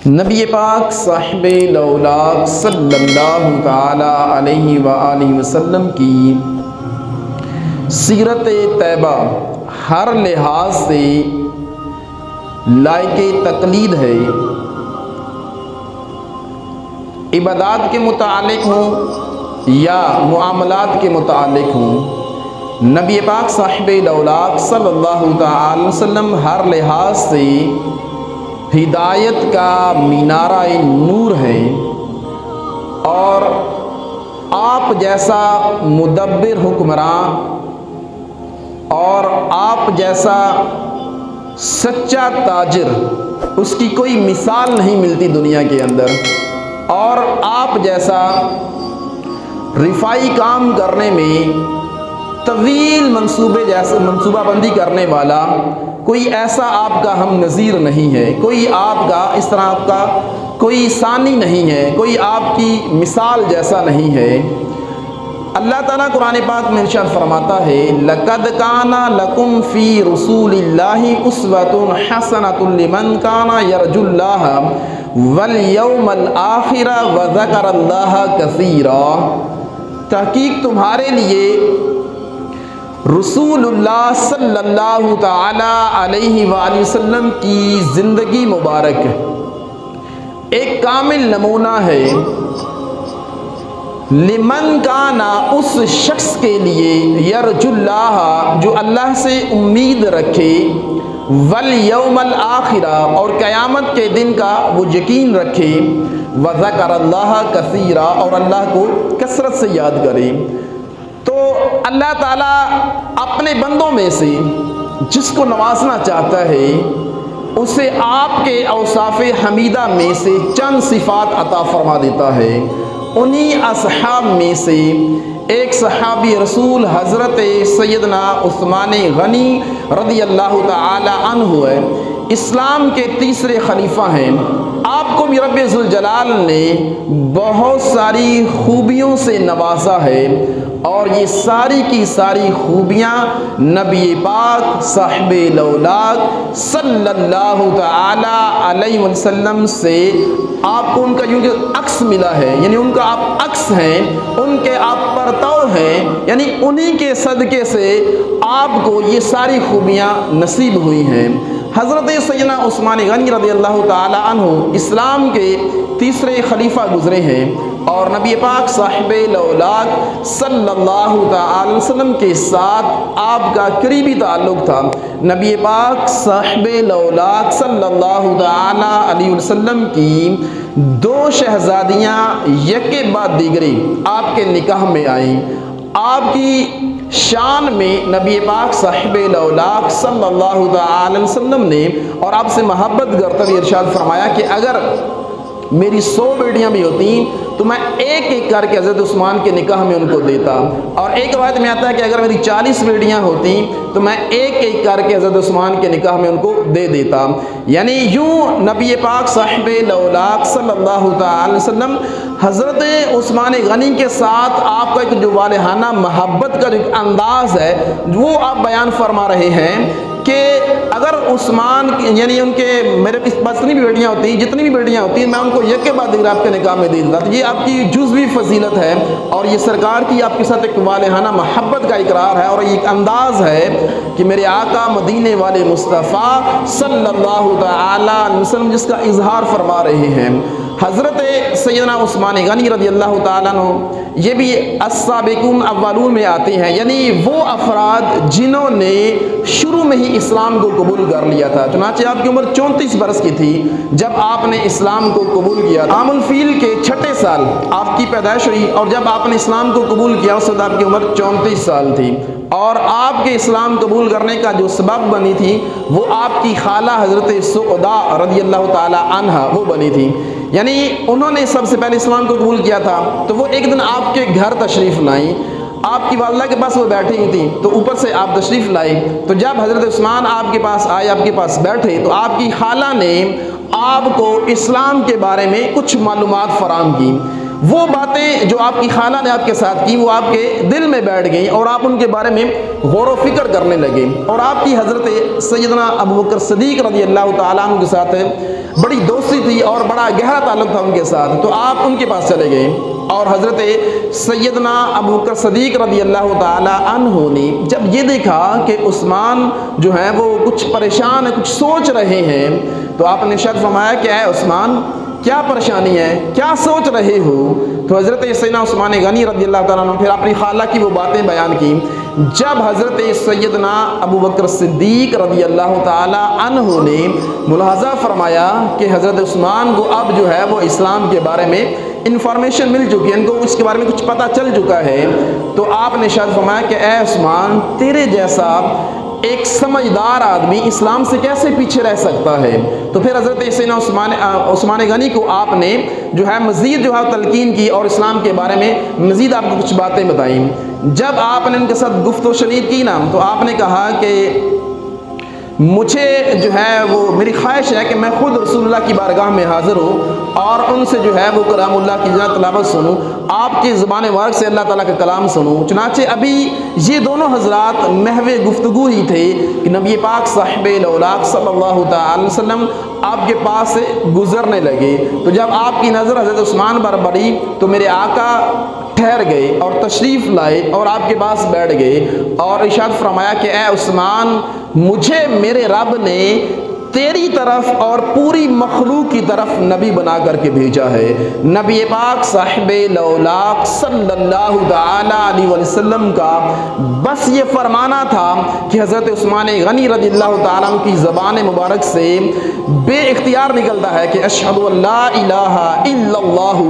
نبی پاک صاحب لولاک صلی اللہ تعالی علیہ وآلہ وسلم کی سیرت طیبہ ہر لحاظ سے لائق تقلید ہے۔ عبادات کے متعلق ہوں یا معاملات کے متعلق ہوں، نبی پاک صاحب لولاک صلی اللہ تعالی وسلم ہر لحاظ سے ہدایت کا مینارہ نور ہے، اور آپ جیسا مدبر حکمراں اور آپ جیسا سچا تاجر اس کی کوئی مثال نہیں ملتی دنیا کے اندر، اور آپ جیسا رفائی کام کرنے میں طویل منصوبہ بندی کرنے والا کوئی ایسا آپ کا ہم نظیر نہیں ہے، کوئی آپ کا اس طرح آپ کا کوئی ثانی نہیں ہے، کوئی آپ کی مثال جیسا نہیں ہے۔ اللہ تعالیٰ قرآن پاک میں ارشاد فرماتا ہے لَقَدْ كَانَ لَكُمْ فِي رُسُولِ اللَّهِ أُسْوَةٌ حَسَنَةٌ لِمَنْ كَانَ يَرْجُو اللَّهَ وَالْيَوْمَ الْآخِرَ وَذَكَرَ اللَّهَ كَثِيرًا، تحقیق تمہارے لیے رسول اللہ صلی اللہ تعالی علیہ وآلہ وسلم کی زندگی مبارک ایک کامل نمونہ ہے، لمن کانا اس شخص کے لیے یرجو اللہ جو اللہ سے امید رکھے، والیوم الآخرہ اور قیامت کے دن کا وہ یقین رکھے، وذکر اللہ کثیرا اور اللہ کو کثرت سے یاد کرے۔ تو اللہ تعالیٰ اپنے بندوں میں سے جس کو نوازنا چاہتا ہے اسے آپ کے اوصاف حمیدہ میں سے چند صفات عطا فرما دیتا ہے۔ انہی اصحاب میں سے ایک صحابی رسول حضرت سیدنا عثمان غنی رضی اللہ تعالی عنہ ہے، اسلام کے تیسرے خلیفہ ہیں۔ آپ کو بھی رب ذوالجلال نے بہت ساری خوبیوں سے نوازا ہے، اور یہ ساری کی ساری خوبیاں نبی پاک صاحب لولاک صلی اللہ تعالی علیہ وسلم سے آپ کو ان کا یوں کہ عکس ملا ہے، یعنی ان کا آپ عکس ہیں، ان کے آپ پرتو ہیں، یعنی انہی کے صدقے سے آپ کو یہ ساری خوبیاں نصیب ہوئی ہیں۔ حضرت سیدنا عثمان غنی رضی اللہ تعالی عنہ اسلام کے تیسرے خلیفہ گزرے ہیں، اور نبی پاک صاحب لولاک صلی اللہ تعالی وسلم کے ساتھ آپ کا قریبی تعلق تھا۔ نبی پاک صاحب لولاک صلی اللہ تعالی علیہ وسلم کی دو شہزادیاں یکے بعد دیگری آپ کے نکاح میں آئیں۔ آپ کی شان میں نبی پاک صاحب لولاک صلی اللہ تعالی وسلم نے اور آپ سے محبت کرتے ہوئے ارشاد فرمایا کہ اگر میری 100 بیٹیاں بھی ہوتی تو میں ایک ایک کر کے حضرت عثمان کے نکاح میں ان کو دیتا، اور ایک روایت میں آتا ہے کہ اگر میری 40 بیٹیاں ہوتی تو میں ایک ایک کر کے حضرت عثمان کے نکاح میں ان کو دے دیتا۔ یعنی یوں نبی پاک صاحب لولاک صلی اللہ تعالی وسلم حضرت عثمان غنی کے ساتھ آپ کا ایک جو والہانہ محبت کا جو انداز ہے وہ آپ بیان فرما رہے ہیں کہ اگر عثمان یعنی ان کے میرے پاس جتنی بھی بیٹیاں ہوتی جتنی بھی بیٹیاں ہوتی میں ان کو یک کے بعد دیگر آپ کے نکاح میں دے دیتا۔ یہ آپ کی جزوی فضیلت ہے، اور یہ سرکار کی آپ کے ساتھ ایک والہانہ محبت کا اقرار ہے، اور یہ ایک انداز ہے کہ میرے آقا مدینے والے مصطفیٰ صلی اللہ تعالی علیہ وسلم جس کا اظہار فرما رہے ہیں۔ حضرت سیدنا عثمان غنی رضی اللہ تعالیٰ عنہ یہ بھی السابقون اولون میں آتے ہیں، یعنی وہ افراد جنہوں نے شروع میں ہی اسلام کو قبول کر لیا تھا۔ چنانچہ آپ کی عمر 34 برس کی تھی جب آپ نے اسلام کو قبول کیا۔ عام الفیل کے 6 سال آپ کی پیدائش ہوئی، اور جب آپ نے اسلام کو قبول کیا اس وقت آپ کی عمر 34 سال تھی، اور آپ کے اسلام قبول کرنے کا جو سبب بنی تھی وہ آپ کی خالہ حضرت سعدہ رضی اللہ تعالی عنہا وہ بنی تھی، یعنی انہوں نے سب سے پہلے اسلام کو قبول کیا تھا۔ تو وہ ایک دن آپ کے گھر تشریف لائیں، آپ کی والدہ کے پاس وہ بیٹھی ہوئی تھی، تو اوپر سے آپ تشریف لائے، تو جب حضرت عثمان آپ کے پاس آئے آپ کے پاس بیٹھے تو آپ کی خالہ نے آپ کو اسلام کے بارے میں کچھ معلومات فراہم کی۔ وہ باتیں جو آپ کی خالہ نے آپ کے ساتھ کی وہ آپ کے دل میں بیٹھ گئیں اور آپ ان کے بارے میں غور و فکر کرنے لگے، اور آپ کی حضرت سیدنا ابو بکر صدیق رضی اللہ تعالیٰ عنہ کے ساتھ بڑی دوستی تھی اور بڑا گہرا تعلق تھا ان کے ساتھ، تو آپ ان کے پاس چلے گئے، اور حضرت سیدنا ابو بکر صدیق رضی اللہ تعالیٰ عنہ نے جب یہ دیکھا کہ عثمان جو ہیں وہ کچھ پریشان ہیں، کچھ سوچ رہے ہیں، تو آپ نے ارشاد فرمایا کہ اے عثمان کیا پریشانی ہے، کیا سوچ رہے ہو؟ تو حضرت سیدنا عثمان غنی رضی اللہ تعالیٰ عنہ پھر اپنی خالہ کی وہ باتیں بیان کی۔ جب حضرت سیدنا ابو بکر صدیق رضی اللہ تعالیٰ عنہ نے ملاحظہ فرمایا کہ حضرت عثمان کو اب جو ہے وہ اسلام کے بارے میں انفارمیشن مل چکی ہے، ان کو اس کے بارے میں کچھ پتہ چل چکا ہے، تو آپ نے ارشاد فرمایا کہ اے عثمان تیرے جیسا ایک سمجھدار آدمی اسلام سے کیسے پیچھے رہ سکتا ہے؟ تو پھر حضرت سیدنا عثمان غنی کو آپ نے جو ہے مزید جو ہے تلقین کی اور اسلام کے بارے میں مزید آپ کو کچھ باتیں بتائیں۔ جب آپ نے ان کے ساتھ گفت و شنید کی نا، تو آپ نے کہا کہ مجھے جو ہے وہ میری خواہش ہے کہ میں خود رسول اللہ کی بارگاہ میں حاضر ہوں اور ان سے جو ہے وہ کلام اللہ کی تلاوت سنوں، آپ کی زبان مبارک سے اللہ تعالیٰ کا کلام سنوں۔ چنانچہ ابھی یہ دونوں حضرات محو گفتگو ہی تھے کہ نبی پاک صاحب الاولاق صلی اللہ تعالی وسلم آپ کے پاس سے گزرنے لگے، تو جب آپ کی نظر حضرت عثمان پر پڑی تو میرے آقا ٹھہر گئے اور تشریف لائے اور آپ کے پاس بیٹھ گئے اور ارشاد فرمایا کہ اے عثمان مجھے میرے رب نے تیری طرف اور پوری مخلوق کی طرف نبی بنا کر کے بھیجا ہے۔ نبی پاک صاحب الاولاق صلی اللہ تعالی علیہ وسلم کا بس یہ فرمانا تھا کہ حضرت عثمان غنی رضی اللہ تعالیٰ عنہ کی زبان مبارک سے بے اختیار نکلتا ہے کہ اشہد ان لا الہ الا اللہ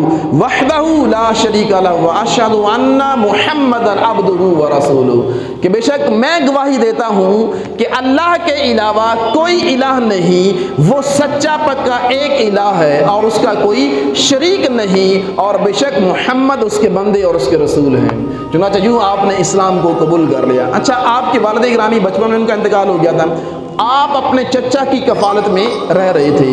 وحدہ لا شریک لہ واشہد ان محمدا عبدہ ورسولہ، کہ بے شک میں گواہی دیتا ہوں کہ اللہ کے علاوہ کوئی الہ نہیں، وہ سچا پکا ایک الہ ہے اور اس کا کوئی شریک نہیں، اور بے شک محمد اس کے بندے اور اس کے رسول ہیں۔ چنانچہ یوں آپ نے اسلام کو قبول کر لیا۔ اچھا، آپ کے والد گرامی بچپن میں ان کا انتقال ہو گیا تھا، آپ اپنے چچا کی کفالت میں رہ رہے تھے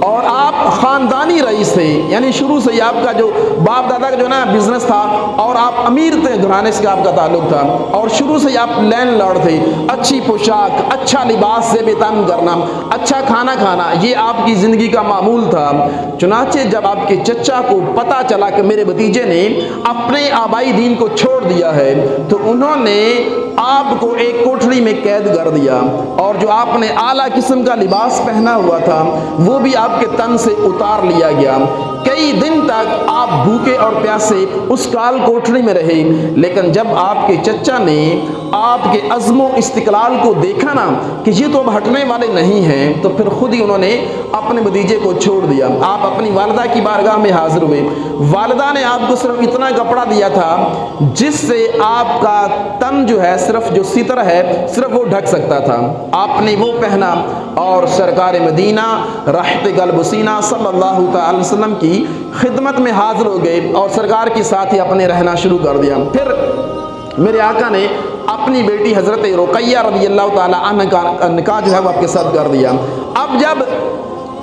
اور آپ خاندانی رئیس تھے، یعنی شروع سے ہی آپ کا جو باپ دادا کا جو نا بزنس تھا اور آپ امیر تھے، گھرانے سے آپ کا تعلق تھا اور شروع سے ہی آپ لینڈ لارڈ تھے۔ اچھی پوشاک، اچھا لباس سے بےتام کرنا، اچھا کھانا کھانا، یہ آپ کی زندگی کا معمول تھا۔ چنانچہ جب آپ کے چچا کو پتہ چلا کہ میرے بھتیجے نے اپنے آبائی دین کو چھوڑ دیا ہے، تو انہوں نے آپ کو ایک کوٹھڑی میں قید کر دیا اور جو آپ نے اعلیٰ قسم کا لباس پہنا ہوا تھا وہ بھی آپ کے تن سے اتار لیا گیا۔ کئی دن تک آپ بھوکے اور پیاسے اس کال کوٹھڑی میں رہے، لیکن جب آپ کے چچا نے آپ کے عزم و استقلال کو دیکھا نا کہ یہ تو اب ہٹنے والے نہیں ہیں، تو پھر خود ہی انہوں نے اپنے بھتیجے کو چھوڑ دیا۔ آپ اپنی والدہ کی بارگاہ میں حاضر ہوئے، والدہ نے آپ کو صرف اتنا کپڑا دیا تھا جس سے آپ کا تن جو ہے صرف جو ستر ہے صرف وہ ڈھک سکتا تھا، آپ نے وہ پہنا اور سرکار مدینہ راحت قلب سینہ صلی اللہ تعالی وسلم کی خدمت میں حاضر ہو گئے اور سرکار کے ساتھ ہی اپنے رہنا شروع کر دیا۔ پھر میرے آقا نے اپنی بیٹی حضرت رقیہ رضی اللہ تعالی عنہ کا نکاح جو ہے وہ آپ کے ساتھ کر دیا۔ اب جب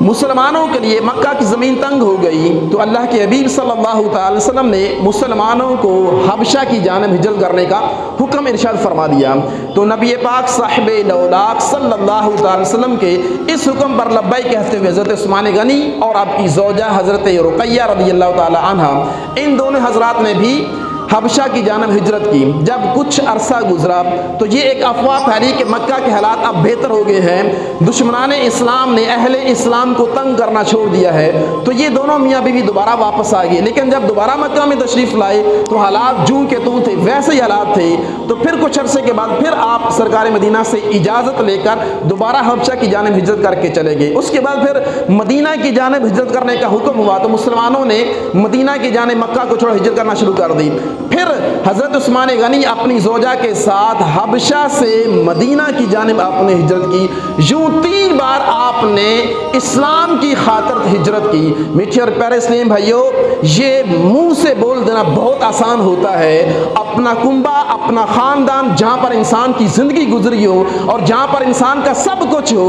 مسلمانوں کے لیے مکہ کی زمین تنگ ہو گئی تو اللہ کے حبیب صلی اللہ تعالی وسلم نے مسلمانوں کو حبشہ کی جانب ہجرت کرنے کا حکم ارشاد فرما دیا۔ تو نبی پاک صاحب الاولاق صلی اللہ تعالی وسلم کے اس حکم پر لبیک کہتے ہوئے حضرت عثمان غنی اور آپ کی زوجہ حضرت رقیہ رضی اللہ تعالی عنہ، ان دونوں حضرات نے بھی حبشہ کی جانب ہجرت کی۔ جب کچھ عرصہ گزرا تو یہ ایک افواہ پھیلی کہ مکہ کے حالات اب بہتر ہو گئے ہیں، دشمنان اسلام نے اہل اسلام کو تنگ کرنا چھوڑ دیا ہے، تو یہ دونوں میاں بیوی دوبارہ واپس آ گئے۔ لیکن جب دوبارہ مکہ میں تشریف لائے تو حالات جوں کے توں تھے، ویسے ہی حالات تھے۔ تو پھر کچھ عرصے کے بعد پھر آپ سرکار مدینہ سے اجازت لے کر دوبارہ حبشہ کی جانب ہجرت کر کے چلے گئے۔ اس کے بعد پھر مدینہ کی جانب ہجرت کرنے کا حکم ہوا تو مسلمانوں نے مدینہ کی جانب مکہ کو چھوڑ ہجرت کرنا شروع کر دی۔ پھر حضرت عثمان غنی اپنی زوجہ کے ساتھ حبشہ سے مدینہ کی جانب آپ نے ہجرت کی۔ یوں 3 بار آپ نے اسلام کی خاطر ہجرت کی۔ میٹھے اور پیارے اسلام بھائیو، یہ منہ سے بول دینا بہت آسان ہوتا ہے، اپنا کنبہ، اپنا خاندان جہاں پر انسان کی زندگی گزری ہو اور جہاں پر انسان کا سب کچھ ہو،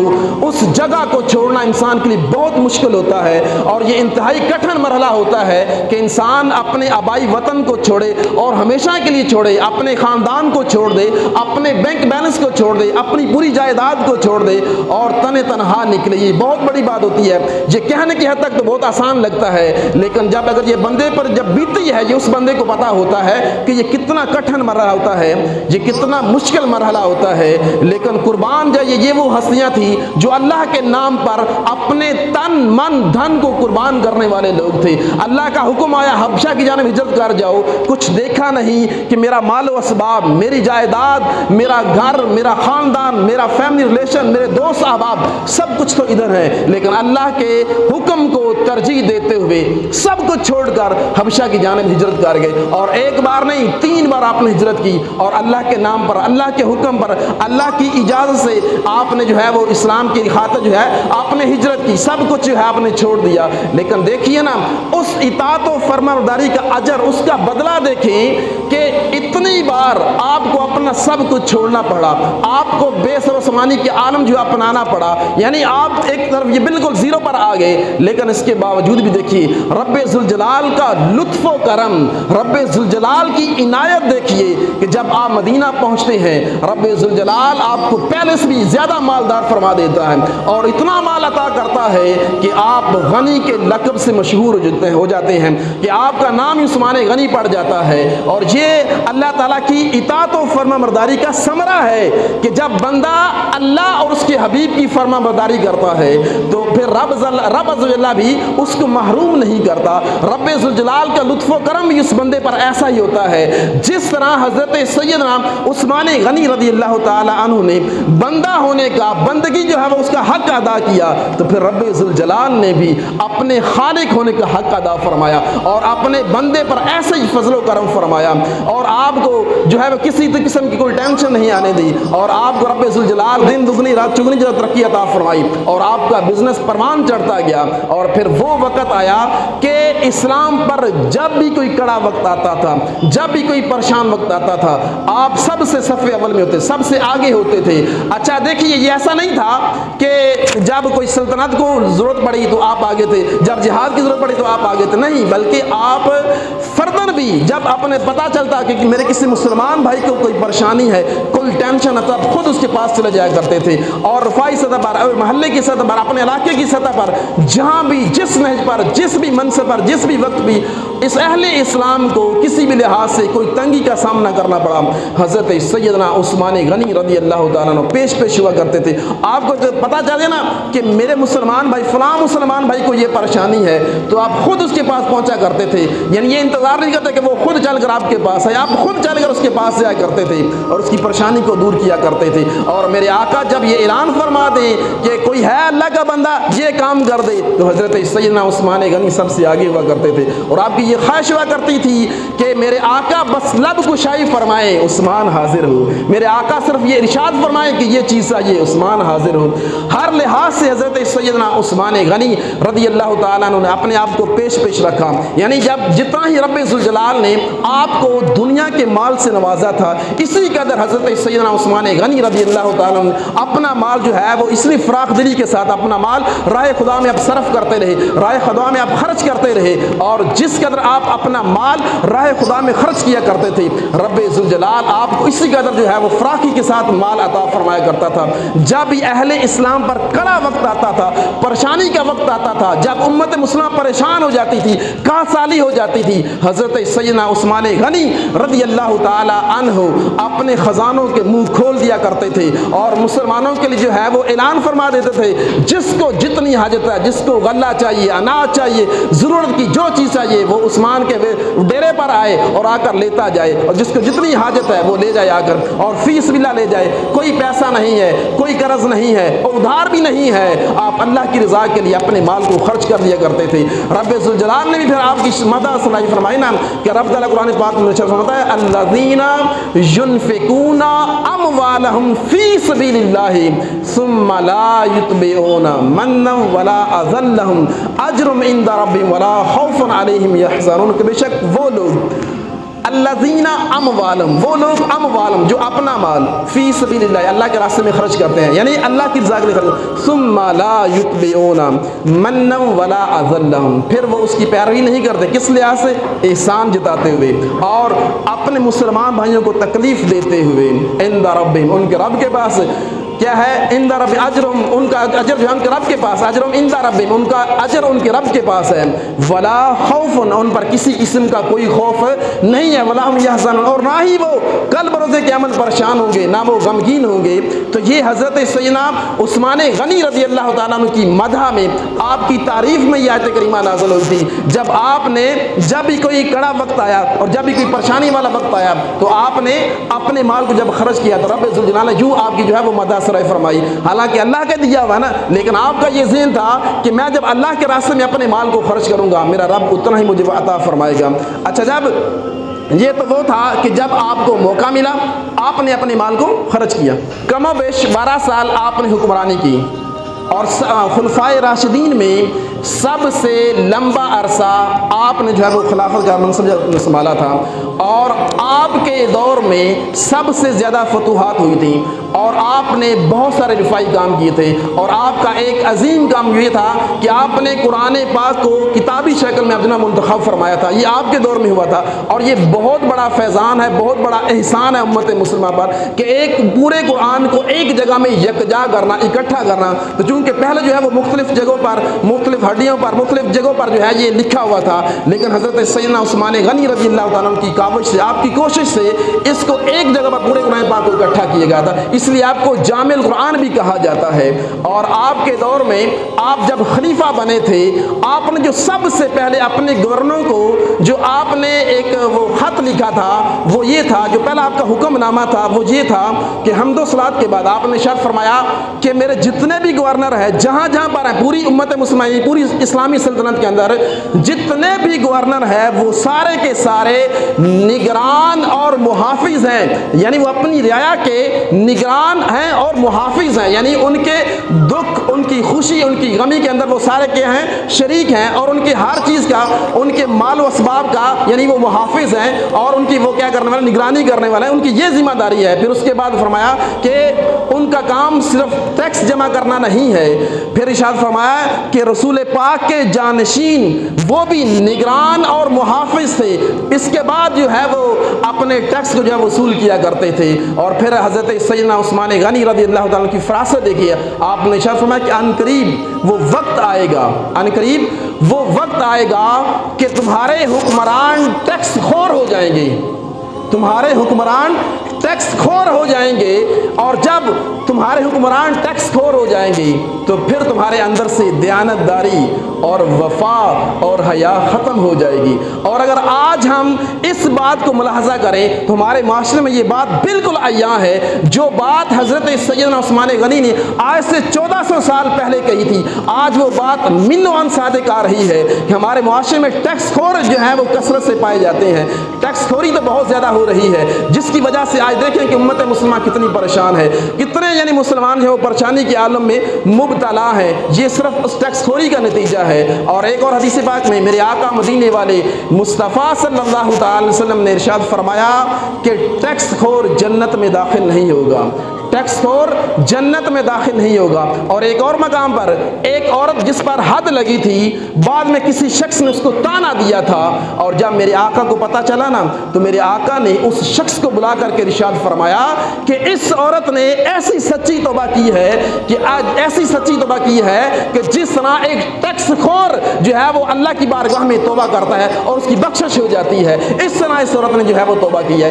اس جگہ کو چھوڑنا انسان کے لیے بہت مشکل ہوتا ہے، اور یہ انتہائی کٹھن مرحلہ ہوتا ہے کہ انسان اپنے آبائی وطن کو چھوڑے اور ہمیشہ کے لیے چھوڑے، اپنے خاندان کو چھوڑ دے، اپنے بینک بیلنس کو چھوڑ دے، اپنی پوری جائیداد کو چھوڑ دے اور تنہا نکلے۔ یہ بہت بڑی بات ہوتی ہے۔ یہ کہنے کی حد تک تو بہت آسان لگتا ہے، لیکن جب اگر یہ بندے پر جب بیتی ہے، یہ اس بندے کو پتا ہوتا ہے کہ یہ کتنا کٹھن مرحلہ ہوتا ہے، یہ کتنا مشکل مرحلہ ہوتا ہے۔ لیکن قربان جائیے، یہ وہ ہستیاں تھیں جو اللہ کے نام پر اپنے تن من دھن کو قربان کرنے والے لوگ تھے۔ اللہ کا حکم آیا حبشہ کی جانب ہجرت کر جاؤ، کچھ دیکھا نہیں کہ میرا مال و اسباب، میری جائیداد، میرا گھر، میرا خاندان، میرا فیملی ریلیشن، میرے دوست احباب، سب کچھ تو ادھر ہے، لیکن اللہ کے حکم کو ترجیح دیتے ہوئے سب کچھ چھوڑ کر حبشہ کی جانب ہجرت کر گئے۔ اور ایک بار نہیں، 3 بار آپ نے ہجرت کی، اور اللہ کے نام پر، اللہ کے حکم پر، اللہ کی اجازت سے آپ نے جو ہے وہ اسلام کی خاطر جو ہے آپ نے ہجرت کی، سب کچھ جو ہے آپ نے چھوڑ دیا۔ لیکن دیکھیے نا، اس اطاعت و فرمانبرداری کا اجر، اس کا بدلہ دیکھیں کہ اتنی بار آپ کو اپنا سب کچھ چھوڑنا پڑا، آپ کو بے سر و سامانی کے عالم جو اپنانا پڑا، یعنی آپ ایک طرف یہ بالکل زیرو پر آ گئے، لیکن اس کے باوجود بھی دیکھیے رب ذوالجلال کا لطف و کرم، رب ذوالجلال کی عنایت دیکھیے کہ جب آپ مدینہ پہنچتے ہیں، رب ذوالجلال آپ کو پہلے سے بھی زیادہ مالدار فرما دیتا ہے، اور اتنا مال عطا کرتا ہے کہ آپ غنی کے لقب سے مشہور ہو جاتے ہیں، کہ آپ کا نام عثمان غنی پڑ جاتا ہے۔ اور یہ اللہ تعالیٰ کی اطاعت و فرمانبرداری کا ثمرہ ہے کہ جب بندہ اللہ اور اس کے حبیب کی فرمانبرداری کرتا ہے تو پھر رب عزوجل بھی اس کو محروم نہیں کرتا۔ رب ذوالجلال کا لطف و کرم بھی اس بندے پر ایسا ہی ہوتا ہے جس طرح حضرت سیدنا عثمان غنی رضی اللہ تعالی عنہ نے بندہ ہونے کا، بندگی جو ہے وہ اس کا حق ادا کیا، تو پھر رب ذوالجلال نے بھی اپنے خالق ہونے کا حق ادا فرمایا اور اپنے بندے پر ایسے ہی فضل و کرم فرمایا، اور آپ کو جو ہے وہ کسی قسم کی کوئی ٹینشن نہیں آنے دی، اور آپ کو رب ذوالجلال دن دگنی رات چگنی جو ترقی عطا فرمائی، اور آپ کا بزنس پروان چڑھتا گیا۔ اور پھر وہ وقت آیا کہ اسلام پر جب بھی کوئی کڑا وقت آتا تھا، جب بھی کوئی پریشان وقت آتا تھا، آپ سب سے صف اول میں ہوتے، سب سے آگے ہوتے تھے۔ اچھا دیکھیے، یہ ایسا نہیں تھا کہ جب کوئی سلطنت کو ضرورت پڑی تو آپ آگے تھے، جب جہاد کی ضرورت پڑی تو آپ آگے تھے، نہیں، بلکہ آپ فردن بھی جب اپنے پتہ چلتا کہ میرے کسی مسلمان بھائی کو کوئی پریشانی ہے، کوئی ٹینشن ہے، تو خود اس کے پاس چلے جایا کرتے تھے، اور رفاعی سطح پر، اور محلے کی سطح پر، اپنے علاقے کی سطح پر، جہاں بھی، جس نہج پر، جس بھی منصب پر، جس بھی وقت بھی اس اہل اسلام کو کسی بھی لحاظ سے کوئی تنگی کا سامنا کرنا پڑا، حضرت سیدنا عثمان غنی رضی اللہ تعالیٰ عنہ پیش ہوا کرتے تھے۔ آپ کو جب پتہ چلے نا کہ میرے مسلمان بھائی، فلاں مسلمان بھائی کو یہ پریشانی ہے، تو آپ خود اس کے پاس پہنچا کرتے تھے، یعنی یہ انتظار نہیں کرتے کہ وہ خود چل کر آپ کے پاس آئے، آپ خود چل کر اس کے پاس جایا کرتے تھے اور اس کی پریشانی کو دور کیا کرتے تھے۔ اور میرے آقا جب یہ اعلان فرما دیں کہ کوئی ہے اللہ کا بندہ یہ کام کر دے، تو حضرت سیدنا عثمان غنی سب سے آگے ہوا کرتے تھے، اور آپ کی یہ خواہش ہوا کرتی تھی کہ میرے آقا بس لب کشائی فرمائے، عثمان حاضر ہو، میرے آقا صرف یہ ارشاد فرمائے کہ یہ چیز چاہیے، عثمان حاضر ہو۔ ہر لحاظ سے حضرت سیدنا عثمان غنی رضی اللہ تعالیٰ عنہ نے اپنے آپ کو پیش رکھا، یعنی جب جتنا ہی رب ذوالجلال نے آپ کو دنیا کے مال سے نوازا تھا، اسی قدر حضرت سیدنا عثمان غنی رضی اللہ تعالیٰ عنہ اپنا مال جو ہے وہ اس لیے فراخ دلی کے ساتھ اپنا مال راہ خدا میں آپ صرف کرتے رہے، راہ خدا میں آپ خرچ کرتے رہے، اور جس قدر آپ اپنا مال راہ خدا میں خرچ کیا کرتے تھے، رب ذوالجلال آپ کو اسی قدر جو ہے وہ فراخی کے ساتھ مال عطا فرمایا کرتا تھا۔ جب بھی اہل اسلام پر کڑا وقت آتا تھا، پریشانی کا وقت آتا تھا، جب امت مسلمہ پریشان ہو جاتی تھی، کاسالی ہو جاتی تھی، حضرت سیدنا عثمان غنی رضی اللہ تعالی عنہ اپنے خزانوں کے منہ کھول دیا کرتے تھے، اور مسلمانوں کے لیے جو ہے وہ اعلان فرما دیتے تھے، جس کو جتنی حاجت ہے، جس کو غلہ چاہیے، اناج چاہیے، ضرورت کی جو چیز چاہیے، وہ عثمان کے ڈیرے پر آئے اور آ کر لیتا جائے، اور جس کو جتنی حاجت ہے وہ لے جائے آ کر، اور فی سبیل اللہ لے جائے۔ کوئی پیسہ نہیں ہے، کوئی قرض نہیں ہے، اور ادھار بھی نہیں ہے، آپ اللہ کی رضا کے لیے اپنے مال کو خرچ کر دیا کرتے تھے۔ رب ذوالجلال نے بھی پھر آپ کی مدح سنائی، فرمائی نا کہ رب تعالیٰ قرآن پاک میں فرماتا ہے الذین ينفقون اموالهم فی سبیل اللہ ثم لا یتبعون منا ولا اذى لهم اجر عند ربهم ولا خوف علیہم یحزنون، کہ بے شک وہ لوگ الذین اموالہم، وہ لوگ اموالہم جو اپنا مال فی سبیل اللہ اللہ کے راستے میں خرچ کرتے ہیں، یعنی اللہ کی رضا کے لیے خرچ، ثم لا یتبعون منا ولا اذى لهم، پھر وہ اس کی پیروی نہیں کرتے کس لحاظ سے؟ احسان جتاتے ہوئے اور اپنے مسلمان بھائیوں کو تکلیف دیتے ہوئے، عند ربہم، ان کے رب کے پاس کیا ہے؟ عند رب اجرہم، ان کا اجر جو ہے ان کے رب کے پاس، اجرہم عند ربہم، ان کا اجر ان کے رب کے پاس ہے، ولا خوف، ان پر کسی قسم کا کوئی خوف نہیں ہے، ولا ہم یحزنون، اور نہ ہی وہ کل بروز قیامت پریشان ہوں گے، نہ وہ غمگین ہوں گے۔ تو یہ حضرت سیدنا عثمان غنی رضی اللہ تعالیٰ عنہ کی مدح میں، آپ کی تعریف میں یہ آیت کریمہ نازل ہوئی تھی، جب آپ نے جب بھی کوئی کڑا وقت آیا اور جب بھی کوئی پریشانی والا وقت آیا تو آپ نے اپنے مال کو جب خرچ کیا تو رب ذوالجلال نے یوں آپ کی جو ہے وہ مدح سرائی فرمائی، حالانکہ اللہ کا دیا ہوا نا، لیکن آپ کا یہ ذہن تھا کہ میں جب اللہ کے راستے میں اپنے مال کو خرچ کروں گا میرا رب اتنا ہی مجھے عطا فرمائے گا۔ اچھا، جب یہ تو وہ تھا کہ جب آپ کو موقع ملا آپ نے اپنے مال کو خرچ کیا، کم و بیش 12 سال آپ نے حکمرانی کی، اور خلفائے راشدین میں سب سے لمبا عرصہ آپ نے جو ہے وہ خلافت کا منصب سنبھالا تھا، اور آپ کے دور میں سب سے زیادہ فتوحات ہوئی تھیں، اور آپ نے بہت سارے رفائی کام کیے تھے، اور آپ کا ایک عظیم کام یہ تھا کہ آپ نے قرآن پاک کو کتابی شکل میں اپنا منتخب فرمایا تھا، یہ آپ کے دور میں ہوا تھا، اور یہ بہت بڑا فیضان ہے، بہت بڑا احسان ہے امت مسلمہ پر کہ ایک پورے قرآن کو ایک جگہ میں یکجا کرنا، اکٹھا کرنا۔ تو چونکہ پہلے جو ہے وہ مختلف جگہوں پر، مختلف ہڈیوں پر، مختلف جگہوں پر جو ہے یہ لکھا ہوا تھا، لیکن حضرت سیدنا عثمان غنی رضی اللہ تعالیٰ عنہ کی کاوش سے، آپ کی کوشش سے اس کو ایک جگہ پر پورے قرآن پاک کو اکٹھا کیا گیا تھا، اس لیے آپ کو جامع القرآن بھی کہا جاتا ہے۔ اور آپ کے دور میں آپ جب خلیفہ بنے تھے، آپ نے جو سب سے پہلے اپنے گورنروں کو جو آپ نے ایک وہ خط لکھا تھا وہ یہ تھا، جو پہلا آپ کا حکم نامہ تھا وہ یہ تھا کہ حمد و صلوات کے بعد آپ نے ارشاد فرمایا کہ میرے جتنے بھی گورنر ہیں جہاں جہاں پر ہیں، پوری امت مسلمہ پوری اسلامی سلطنت کے اندر جتنے بھی گورنر ہیں وہ سارے کے سارے نگران اور محافظ ہیں، یعنی وہ اپنی رعایا کے نگران ہیں اور محافظ ہیں، یعنی ان کے دکھ، ان کی خوشی، ان کی غمی کے اندر وہ سارے کیا ہیں؟ شریک ہیں، اور ان کے ہر چیز کا، ان کے مال و اسباب کا یعنی وہ محافظ ہیں، اور ان کی وہ کیا کرنے والے؟ نگرانی کرنے والے ہیں، ان کی یہ ذمہ داری ہے۔ پھر اس کے بعد فرمایا کہ ان کا کام صرف ٹیکس جمع کرنا نہیں ہے، پھر ارشاد فرمایا کہ رسول پاک کے جانشین وہ بھی نگران اور محافظ تھے، اس کے بعد جو ہے وہ اپنے ٹیکس کو جو ہے وصول کیا کرتے تھے۔ اور پھر حضرت سیدنا عثمان غنی رضی اللہ تعالیٰ کی فراست دیکھیے، آپ نے ارشاد فرمایا کہ ان قریب وہ وقت آئے گا، ان قریب وہ وقت آئے گا کہ تمہارے حکمران ٹیکس خور ہو جائیں گے، تمہارے حکمران ٹیکس خور ہو جائیں گے، اور جب تمہارے حکمران ٹیکس خور ہو جائیں گے تو پھر تمہارے اندر سے دیانت داری اور وفا اور حیا ختم ہو جائے گی۔ اور اگر آج ہم اس بات کو ملاحظہ کریں تو ہمارے معاشرے میں یہ بات بالکل عیاں ہے، جو بات حضرت سیدنا عثمان غنی نے آج سے 1400 سال پہلے کہی تھی، آج وہ بات من و عن صادق آ رہی ہے کہ ہمارے معاشرے میں ٹیکس خور جو ہیں وہ کثرت سے پائے جاتے ہیں، ٹیکس خوری تو بہت زیادہ ہو رہی ہے، جس کی وجہ سے آج دیکھیں کہ امت مسلمہ کتنی پریشان ہے، کتنے یعنی مسلمان جو پریشانی کے عالم میں مبتلا ہیں، یہ صرف اس ٹیکس خوری کا نتیجہ ہے۔ اور ایک اور حدیث پاک میں میرے آقا مدینے والے مصطفیٰ صلی اللہ تعالی وسلم نے ارشاد فرمایا کہ ٹیکس خور جنت میں داخل نہیں ہوگا، ٹیکس خور جنت میں داخل نہیں ہوگا۔ اور ایک اور مقام پر ایک عورت جس پر حد لگی تھی، بعد میں کسی شخص نے اس کو تانا دیا تھا، اور جب میرے آقا کو پتا چلا نا تو میرے آقا نے اس شخص کو بلا کر کے ارشاد فرمایا کہ اس عورت نے ایسی سچی توبہ کی ہے کہ آج ایسی سچی توبہ کی ہے کہ جس طرح ایک ٹیکس خور جو ہے وہ اللہ کی بارگاہ میں توبہ کرتا ہے اور اس کی بخشش ہو جاتی ہے، اس طرح اس عورت نے جو ہے وہ توبہ کی ہے۔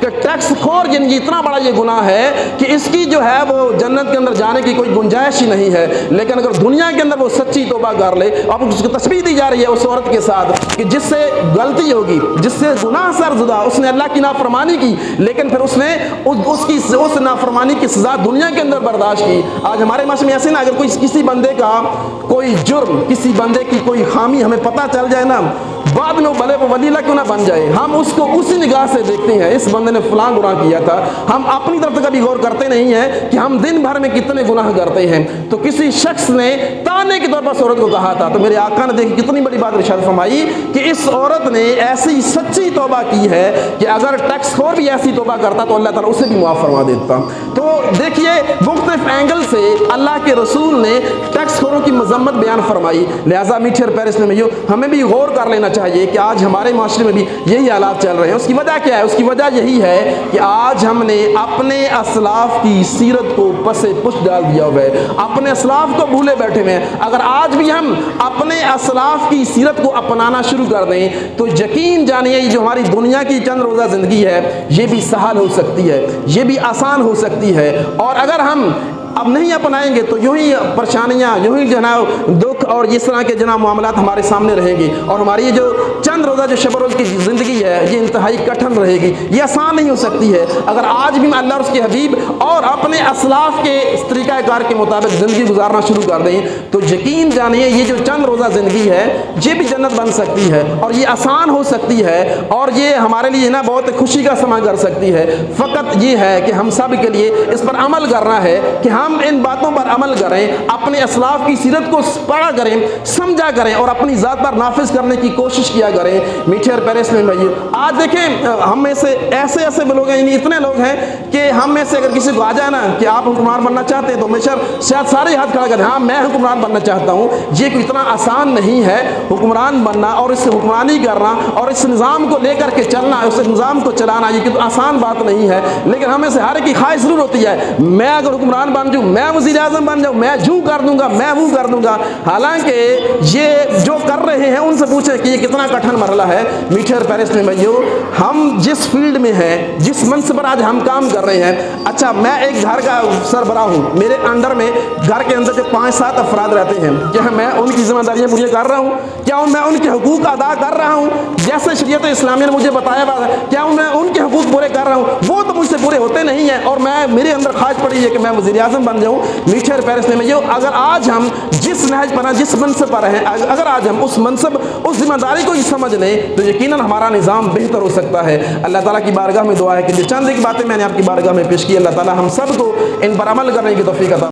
کہ ٹیکس خور جن کی اتنا بڑا یہ گناہ ہے کہ اس کی جو ہے وہ جنت کے اندر جانے کی کوئی گنجائش ہی نہیں ہے، لیکن اگر دنیا کے اندر وہ سچی توبہ کر لے، اب اس کو تشبیہ دی جا رہی ہے اس عورت کے ساتھ کہ جس سے غلطی ہوگی، جس سے گناہ سر زدہ، اس نے اللہ کی نافرمانی کی، لیکن پھر اس نے اس نافرمانی کی سزا دنیا کے اندر برداشت کی۔ آج ہمارے معاشرے میں ایسے نا، اگر کوئی کسی بندے کا کوئی جرم، کسی بندے کی کوئی خامی ہمیں پتہ چل جائے نا، بعد میں بھلے وہ ولیلہ کیوں نہ بن جائے، ہم اس کو اسی نگاہ سے دیکھتے ہیں، اس بندے نے فلاں گناہ کیا تھا۔ ہم اپنی طرف سے کبھی غور کرتے نہیں ہیں کہ ہم دن بھر میں کتنے گناہ کرتے ہیں۔ تو کسی شخص نے تانے کے طور پر اس عورت کو کہا تھا، تو میرے آقا نے دیکھی کتنی بڑی بات ارشاد فرمائی کہ اس عورت نے ایسی سچی توبہ کی ہے کہ اگر ٹیکس خور بھی ایسی توبہ کرتا تو اللہ تعالیٰ اسے بھی معاف فرما دیتا۔ تو دیکھیے مختلف اینگل سے اللہ کے رسول نے ٹیکس خوروں کی مذمت بیان فرمائی، لہٰذا میٹھے اور پیارے اسلامی بھائیو، ہمیں بھی غور کر لینا چاہیے کہ آج ہمارے معاشرے میں بھی یہی حالات چل رہے ہیں۔ اس کی وجہ کیا ہے؟ اس کی وجہ یہی ہے کہ آج ہم نے اپنے اسلاف کی سیرت کو پس پش ڈال دیا ہوا ہے، اپنے اسلاف کو بھولے بیٹھے ہوئے ہیں۔ اگر آج بھی ہم اپنے اسلاف کی سیرت کو اپنانا شروع کر دیں تو یقین جانیے یہ جو ہماری دنیا کی چند روزہ زندگی ہے یہ بھی سہل ہو سکتی ہے، یہ بھی آسان ہو سکتی ہے۔ اور اگر ہم اب نہیں اپنائیں گے تو یوں ہی پریشانیاں، یوں ہی جناب دکھ اور اس طرح کے جناب معاملات ہمارے سامنے رہیں گی، اور ہماری یہ جو چند روزہ جو شب و روز کی زندگی ہے یہ انتہائی کٹھن رہے گی، یہ آسان نہیں ہو سکتی ہے۔ اگر آج بھی اللہ اور اس کے حبیب اور اپنے اسلاف کے طریقہ کار کے مطابق زندگی گزارنا شروع کر دیں تو یقین جانیے یہ جو چند روزہ زندگی ہے یہ بھی جنت بن سکتی ہے، اور یہ آسان ہو سکتی ہے، اور یہ ہمارے لیے نا بہت خوشی کا سما کر سکتی ہے۔ فقط یہ ہے کہ ہم سب کے لیے اس پر عمل کرنا ہے کہ ہم ان باتوں پر عمل کریں، اپنے اسلاف کی سیرت کو پڑھا کریں، سمجھا کریں، اور اپنی ذات پر نافذ کرنے کی کوشش کیا کریں۔ میٹھے اور پیارے اسلامی بھائیو، آج دیکھیں ہم میں سے ایسے لوگ ہیں، یعنی اتنے لوگ ہیں کہ ہم میں سے اگر کسی کو آ جائے نا کہ آپ حکمران بننا چاہتے ہیں تو ہمیشہ شاید سارے ہاتھ کھڑا کریں، ہاں میں حکمران بننا چاہتا ہوں۔ یہ کوئی اتنا آسان نہیں ہے حکمران بننا اور اس سے حکمرانی کرنا اور اس نظام کو لے کر کے چلنا، اس نظام کو چلانا، یہ کوئی آسان بات نہیں ہے۔ لیکن ہمیں سے ہر کی خواہش ضرور ہوتی ہے میں اگر حکمران بن جاؤں، میں وزیر اعظم بن جاؤں، میں یوں کر دوں گا، میں وہ کر دوں گا۔ حالانکہ یہ جو کر رہے ہیں ان سے پوچھیں کہ یہ کتنا کٹھن مرحلہ ہے۔ میٹھے اور پیارے اسلامی بھائیو، ہم جس فیلڈ میں ہیں، جس منصب پر آج ہم کام کر رہے ہیں، اچھا میں ایک گھر کا سربراہ ہوں، میرے انڈر میں گھر کے اندر جو 5-7 افراد رہتے ہیں، کیا میں ان کی ذمہ داریاں پوری کر رہا ہوں؟ کیا میں ان کے حقوق ادا کر رہا ہوں جیسے شریعت اسلامیہ نے مجھے بتایا ہوا ہے؟ کیا میں ان کے حقوق پورے کر رہا ہوں؟ وہ تو مجھ سے پورے ہوتے نہیں ہیں، اور میرے اندر خواہش پڑی ہے کہ میں وزیر اعظم بن جاؤں۔ میٹھے اور پیارے اسلامی بھائیو، اگر آج ہم جس نہج پر ہیں، جس منصب پر ہیں، اگر آج ہم اس منصب، اس ذمہ داری کو ہی سمجھ لیں تو یقیناً ہمارا نظام بہتر ہو سکتا ہے۔ اللہ تعالیٰ کی بارگاہ میں دعا ہے کہ جو چند ایک باتیں میں نے آپ کی بارگاہ میں پیش کی، اللہ تعالیٰ ہم سب کو ان پر عمل کرنے کی توفیق عطا